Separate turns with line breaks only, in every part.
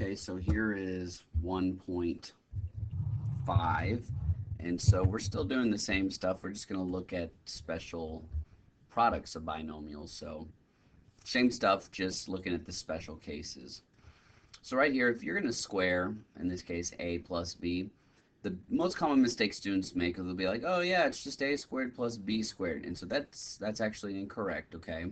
Okay, so here is 1.5, and so we're still doing the same stuff. We're just going to look at special products of binomials. So same stuff, just looking at the special cases. So right here, if you're going to square, in this case, a plus b, the most common mistake students make is they'll be like, oh yeah, it's just a squared plus b squared. And so that's actually incorrect, okay?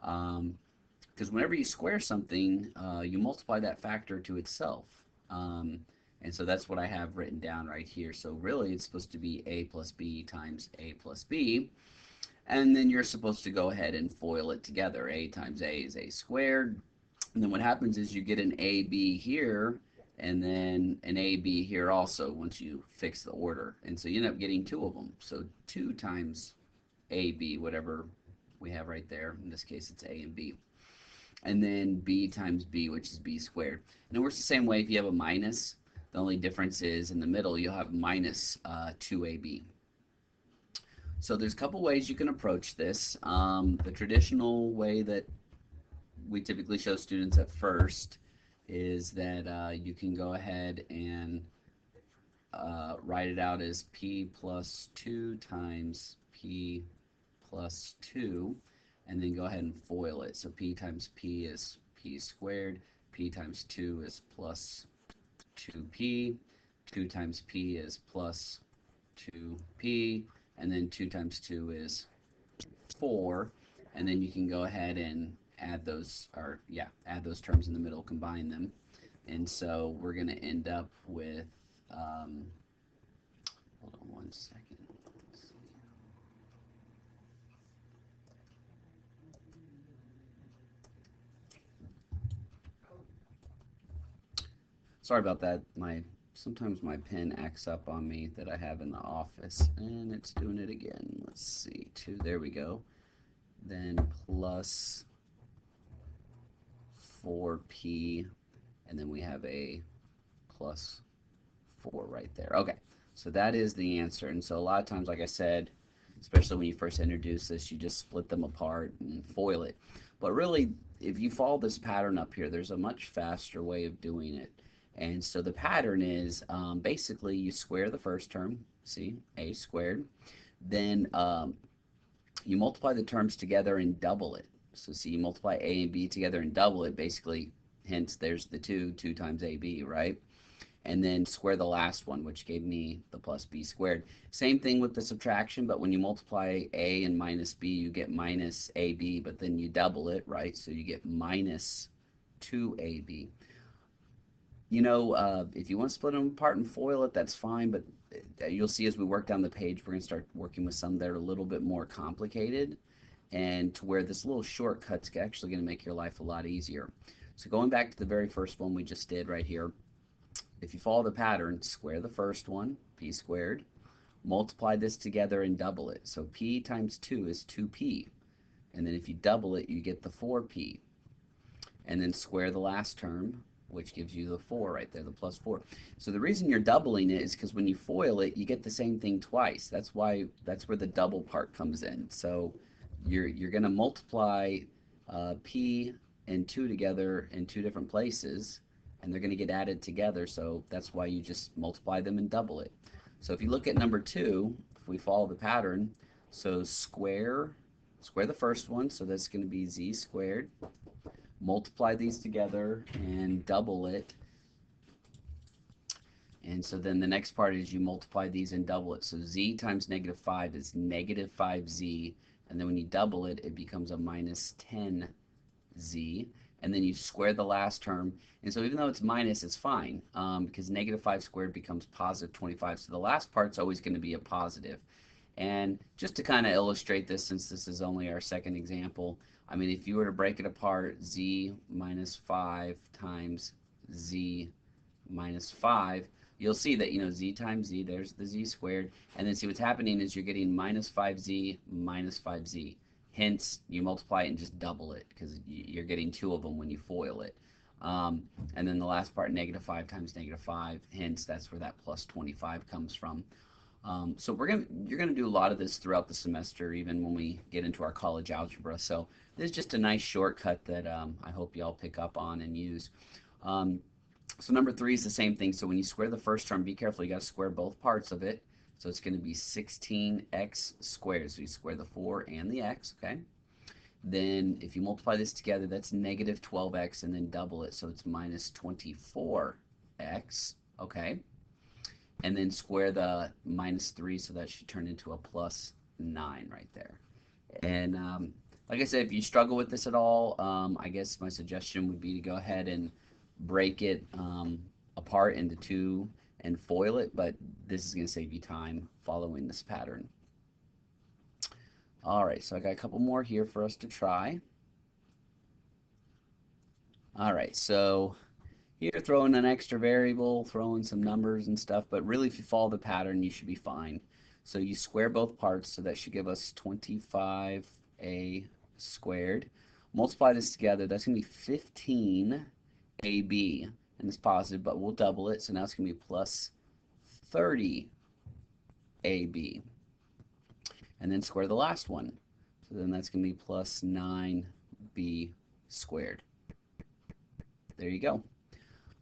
Because whenever you square something, you multiply that factor to itself. Um, and so that's what I have written down right here. So really, it's supposed to be a plus b times a plus b. And then you're supposed to go ahead and FOIL it together. A times a is a squared. And then what happens is you get an AB here and then an AB here also once you fix the order. And so you end up getting two of them. So 2 times AB, whatever we have right there. In this case, it's A and B. And then B times B, which is B squared. And it works the same way if you have a minus. The only difference is in the middle, you'll have minus 2AB. So there's a couple ways you can approach this. The traditional way that we typically show students at first is that you can go ahead and write it out as p plus 2 times p plus 2, and then go ahead and FOIL it. So p times p is p squared, p times 2 is plus 2p, 2 times p is plus 2p, and then 2 times 2 is 4, and then you can go ahead and add those, or yeah, add those terms in the middle, combine them, and so we're going to end up with, hold on one second. Sorry about that. Sometimes my pen acts up on me that I have in the office, and it's doing it again. Let's see, 2, there we go. Then plus 4p, and then we have a plus 4 right there. Okay, so that is the answer. And so a lot of times, like I said, especially when you first introduce this, you just split them apart and FOIL it. But really, if you follow this pattern up here, there's a much faster way of doing it. And so the pattern is basically you square the first term, see, a squared, then you multiply the terms together and double it. So see, you multiply a and b together and double it, basically, hence there's the 2 times ab, right? And then square the last one, which gave me the plus b squared. Same thing with the subtraction, but when you multiply a and minus b, you get minus ab, but then you double it, right? So you get minus 2ab. You know, if you want to split them apart and FOIL it, that's fine, but you'll see as we work down the page, we're going to start working with some that are a little bit more complicated, and to where this little shortcut's actually going to make your life a lot easier. So going back to the very first one we just did right here, if you follow the pattern, square the first one, p squared, multiply this together and double it. So p times 2 is 2p, and then if you double it, you get the 4p, and then square the last term, which gives you the 4 right there, the plus 4. So the reason you're doubling it is because when you FOIL it, you get the same thing twice. That's where the double part comes in. So you're going to multiply p and 2 together in 2 different places, and they're going to get added together. So that's why you just multiply them and double it. So if you look at number 2, if we follow the pattern, so square the first one, so that's going to be z squared. Multiply these together and double it, and so then the next part is you multiply these and double it. So z times negative 5 is negative 5z, and then when you double it, it becomes a minus 10z, and then you square the last term. And so even though it's minus, it's fine, because negative 5 squared becomes positive 25, so the last part's always going to be a positive. And just to kind of illustrate this, since this is only our second example, I mean, if you were to break it apart, z minus 5 times z minus 5, you'll see that, you know, z times z, there's the z squared, and then see what's happening is you're getting minus 5z minus 5z. Hence, you multiply it and just double it, because you're getting 2 of them when you FOIL it. And then the last part, negative 5 times negative 5, hence that's where that plus 25 comes from. So you're gonna do a lot of this throughout the semester, even when we get into our college algebra. So this is just a nice shortcut that I hope y'all pick up on and use. So number 3 is the same thing. So when you square the first term, be careful. You got to square both parts of it. So it's going to be 16x squared. So you square the 4 and the x, okay? Then if you multiply this together, that's negative 12x, and then double it. So it's minus 24x, okay? And then square the minus 3, so that should turn into a plus 9 right there. And like I said, if you struggle with this at all, I guess my suggestion would be to go ahead and break it apart into two and foil it, but this is going to save you time following this pattern. All right, so I got a couple more here for us to try. All right, so here throwing an extra variable, throwing some numbers and stuff, but really if you follow the pattern, you should be fine. So you square both parts, so that should give us 25a squared. Multiply this together, that's going to be 15ab, and it's positive, but we'll double it, so now it's going to be plus 30ab. And then square the last one. So then that's going to be plus 9b squared. There you go.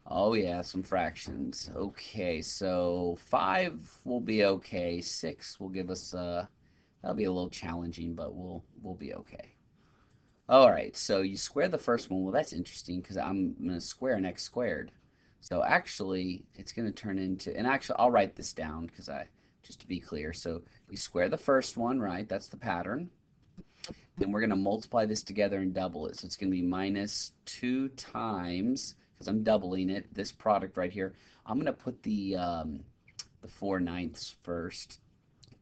Oh yeah, some fractions. Okay, so 5 will be okay. 6 will give us that'll be a little challenging, but we'll be okay. All right, so you square the first one. Well, that's interesting because I'm going to square an x squared. So actually, it's going to turn into, and actually I'll write this down because just to be clear. So you square the first one, right? That's the pattern. Then we're going to multiply this together and double it. So it's going to be minus 2 times, because I'm doubling it, this product right here. I'm going to put the 4/9 first,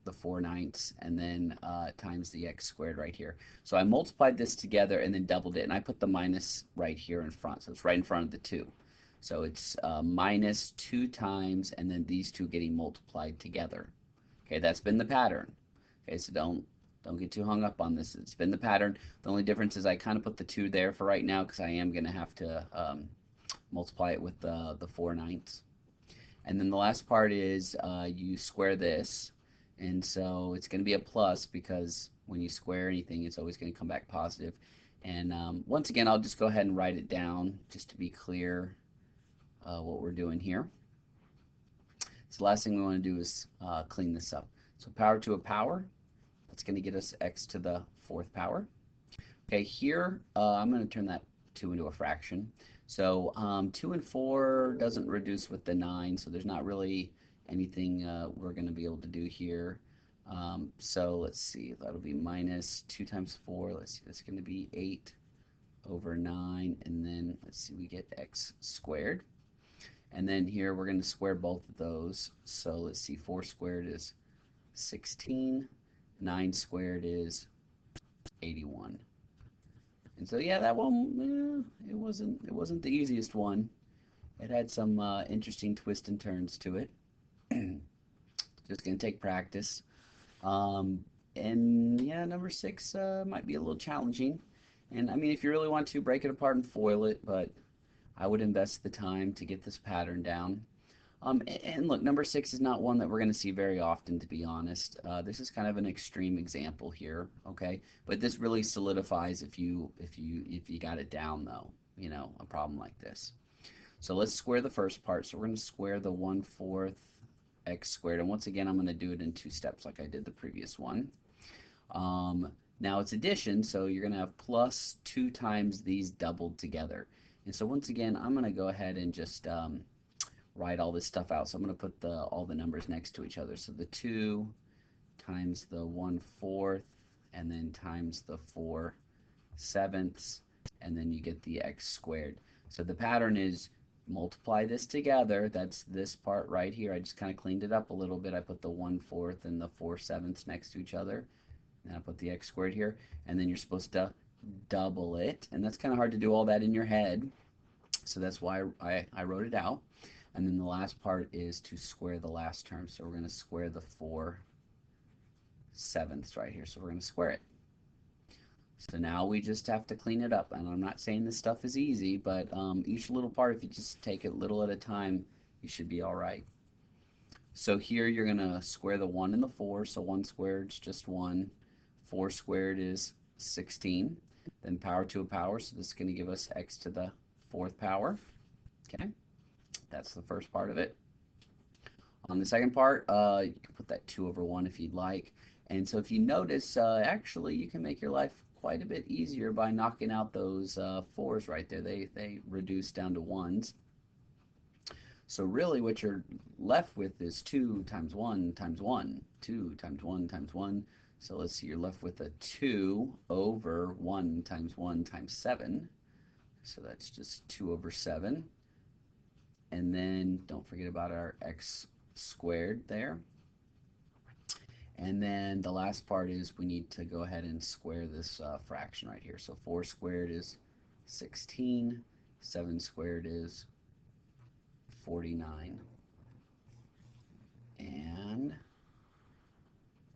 the 4/9, and then times the x squared right here. So I multiplied this together and then doubled it, and I put the minus right here in front. So it's right in front of the 2. So it's minus 2 times, and then these two getting multiplied together. Okay, that's been the pattern. Okay, so don't get too hung up on this. It's been the pattern. The only difference is I kind of put the 2 there for right now because I am going to have to multiply it with the 4/9. And then the last part is you square this. And so it's going to be a plus because when you square anything, it's always going to come back positive. And once again, I'll just go ahead and write it down just to be clear what we're doing here. So the last thing we want to do is clean this up. So power to a power, that's going to get us x to the 4th power. Okay, here I'm going to turn that 2 into a fraction. So 2 and 4 doesn't reduce with the 9, so there's not really anything we're going to be able to do here. So let's see, that'll be minus 2 times 4. Let's see, that's going to be 8 over 9, and then let's see, we get x squared. And then here we're going to square both of those. So let's see, 4 squared is 16, 9 squared is 81. And so yeah, that one it wasn't the easiest one. It had some interesting twists and turns to it. Just gonna take practice. And yeah, number 6 might be a little challenging. And I mean, if you really want to, break it apart and foil it, but I would invest the time to get this pattern down. And look, number 6 is not one that we're going to see very often, to be honest. This is kind of an extreme example here, okay? But this really solidifies if you got it down, though, you know, a problem like this. So let's square the first part. So we're going to square the 1/4 x squared, and once again, I'm going to do it in 2 steps like I did the previous one. Now it's addition, so you're going to have plus 2 times these doubled together. And so once again, I'm going to go ahead and just write all this stuff out. So I'm going to put all the numbers next to each other. So the 2 times the 1/4, and then times the 4/7, and then you get the x squared. So the pattern is multiply this together. That's this part right here. I just kind of cleaned it up a little bit. I put the 1/4 and the 4/7 next to each other. And I put the x squared here. And then you're supposed to double it. And that's kind of hard to do all that in your head. So that's why I wrote it out. And then the last part is to square the last term. So we're going to square the 4/7 right here. So we're going to square it. So now we just have to clean it up. And I'm not saying this stuff is easy, but each little part, if you just take it little at a time, you should be all right. So here you're going to square the 1 and the 4. So 1 squared is just 1. 4 squared is 16. Then power to a power. So this is going to give us x to the 4th power. Okay. That's the first part of it. On the second part, you can put that 2 over 1 if you'd like. And so if you notice, actually you can make your life quite a bit easier by knocking out those 4's right there. They reduce down to 1's. So really what you're left with is 2 times 1 times 1. 2 times 1 times 1. So let's see, you're left with a 2 over 1 times 7. So that's just 2 over 7. And then don't forget about our x squared there. And then the last part is we need to go ahead and square this fraction right here. So 4 squared is 16. 7 squared is 49. And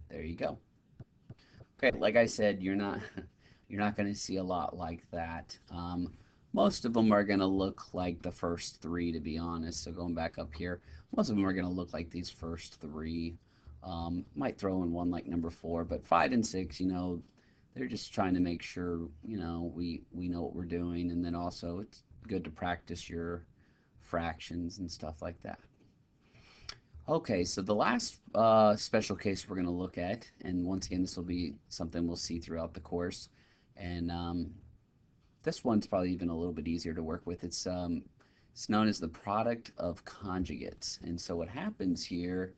there you go. Okay, like I said, you're not going to see a lot like that. Most of them are going to look like the first three, to be honest. So going back up here, most of them are going to look like these first three. Might throw in one like number 4, but 5 and 6, they're just trying to make sure, we know what we're doing, and then also it's good to practice your fractions and stuff like that. Okay, so the last special case we're going to look at, and once again, this will be something we'll see throughout the course, and this one's probably even a little bit easier to work with. It's known as the product of conjugates, and so what happens here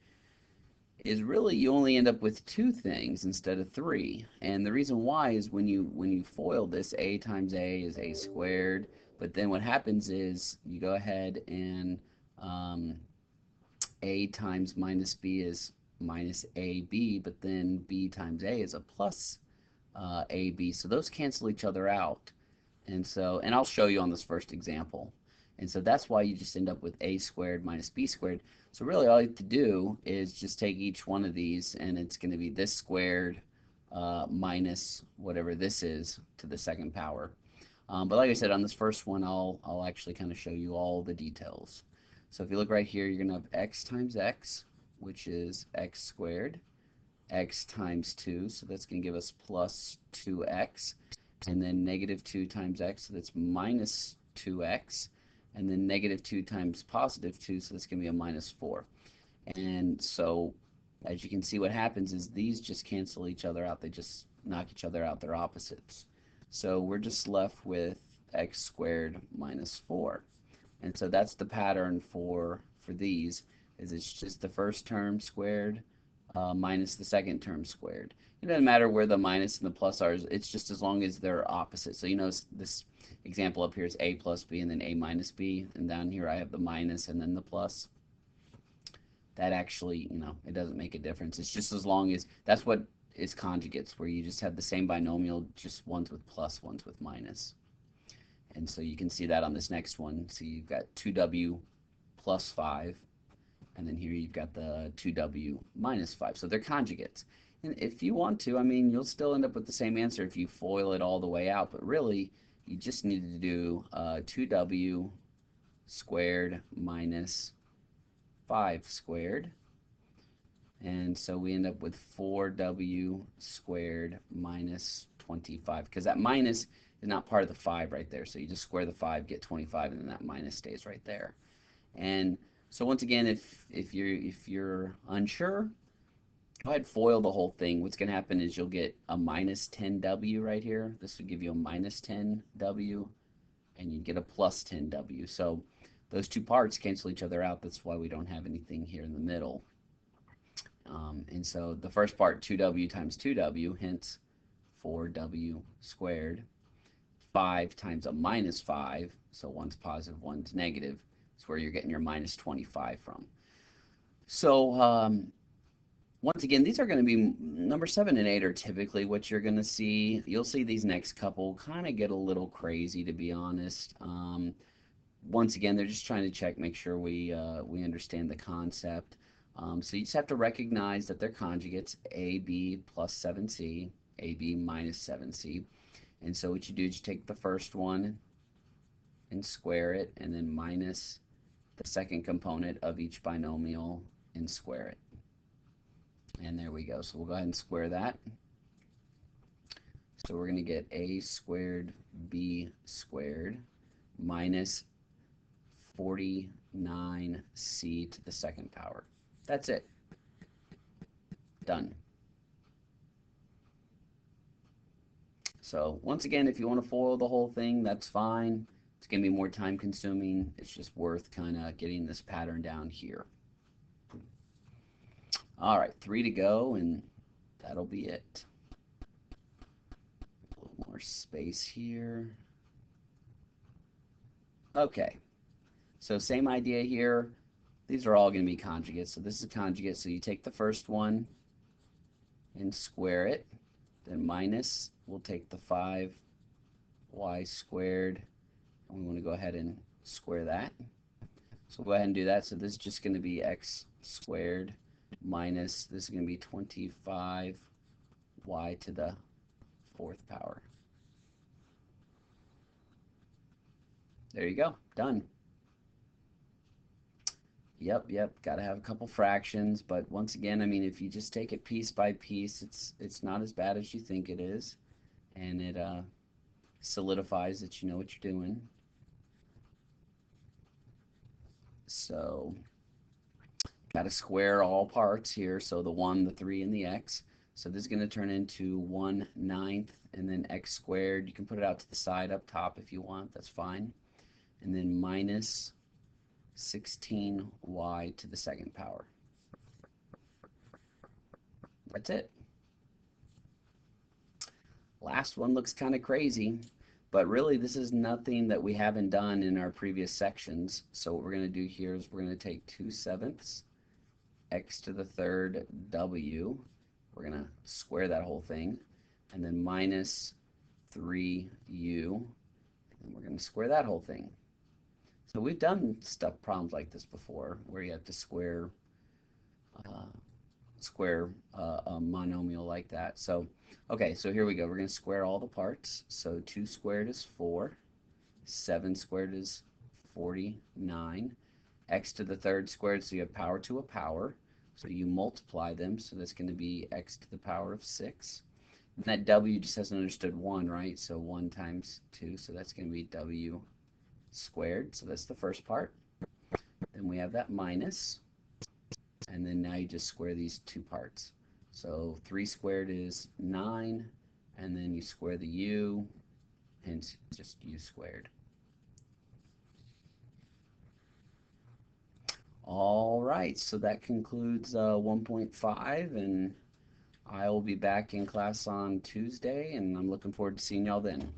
is really you only end up with 2 things instead of 3, and the reason why is when you FOIL this, a times a is a squared, but then what happens is you go ahead and a times minus b is minus ab, but then b times a is a plus ab. So those cancel each other out. And I'll show you on this first example. And so that's why you just end up with a squared minus b squared. So really all you have to do is just take each one of these, and it's going to be this squared minus whatever this is to the second power. But like I said, on this first one, I'll actually kind of show you all the details. So if you look right here, you're going to have x times x, which is x squared, x times 2, so that's going to give us plus 2x, and then negative 2 times x, so that's minus 2x, and then negative 2 times positive 2, so that's going to be a minus 4. And so as you can see, what happens is these just cancel each other out. They just knock each other out. They're opposites. So we're just left with x squared minus 4. And so that's the pattern for these, is it's just the first term squared minus the second term squared. It doesn't matter where the minus and the plus are. It's just as long as they're opposite. So this example up here is a plus b and then a minus b, and down here I have the minus and then the plus. That actually, it doesn't make a difference. It's just as long as, that's what is conjugates, where you just have the same binomial, just ones with plus, ones with minus. And so you can see that on this next one. So you've got 2w plus 5, and then here you've got the 2w minus 5. So they're conjugates. And if you want to, you'll still end up with the same answer if you FOIL it all the way out, but really you just need to do 2w squared minus 5 squared. And so we end up with 4w squared minus 25, because that minus is not part of the 5 right there. So you just square the 5, get 25, and then that minus stays right there. And so once again, if you're unsure, go ahead and FOIL the whole thing. What's going to happen is you'll get a minus 10w right here. This would give you a minus 10w, and you get a plus 10w. So those two parts cancel each other out. That's why we don't have anything here in the middle. And so the first part, 2w times 2w, hence 4w squared. 5 times a minus 5, so one's positive, one's negative. That's where you're getting your minus 25 from. So once again, these are going to be, number 7 and 8 are typically what you're going to see. You'll see these next couple kind of get a little crazy, to be honest. Once again, they're just trying to check, make sure we understand the concept. So you just have to recognize that they're conjugates, AB plus 7C, AB minus 7C. And so what you do is you take the first one and square it, and then minus the second component of each binomial and square it. And there we go. So we'll go ahead and square that. So we're going to get a squared b squared minus 40 9c to the second power. That's it. Done. So once again, if you want to FOIL the whole thing, that's fine. It's going to be more time consuming. It's just worth kind of getting this pattern down here. All right, 3 to go, and that'll be it. A little more space here. Okay, so same idea here. These are all going to be conjugates. So this is a conjugate. So you take the first one and square it. Then minus, we'll take the 5y squared. And we want to go ahead and square that. So we'll go ahead and do that. So this is just going to be x squared minus, this is going to be 25y to the 4th power. There you go. Done. Yep, got to have a couple fractions, but once again, I mean, if you just take it piece by piece, it's not as bad as you think it is, and it solidifies that you know what you're doing. So, got to square all parts here, so the 1, the 3, and the x. So this is going to turn into 1/9, and then x squared. You can put it out to the side up top if you want, that's fine. And then minus 16y to the 2nd power. That's it. Last one looks kind of crazy, but really this is nothing that we haven't done in our previous sections. So what we're going to do here is we're going to take 2/7 x to the 3rd w. We're going to square that whole thing, and then minus 3u, and we're going to square that whole thing. So we've done problems like this before, where you have to square a monomial like that. So, okay, so here we go. We're going to square all the parts. So 2 squared is 4. 7 squared is 49. X to the 3rd squared, so you have power to a power. So you multiply them, so that's going to be x to the power of 6. And that w just hasn't understood 1, right? So 1 times 2, so that's going to be w squared. So that's the first part. Then we have that minus. And then now you just square these two parts. So 3 squared is 9, and then you square the u, hence just u squared. All right, so that concludes 1.5, and I will be back in class on Tuesday, and I'm looking forward to seeing y'all then.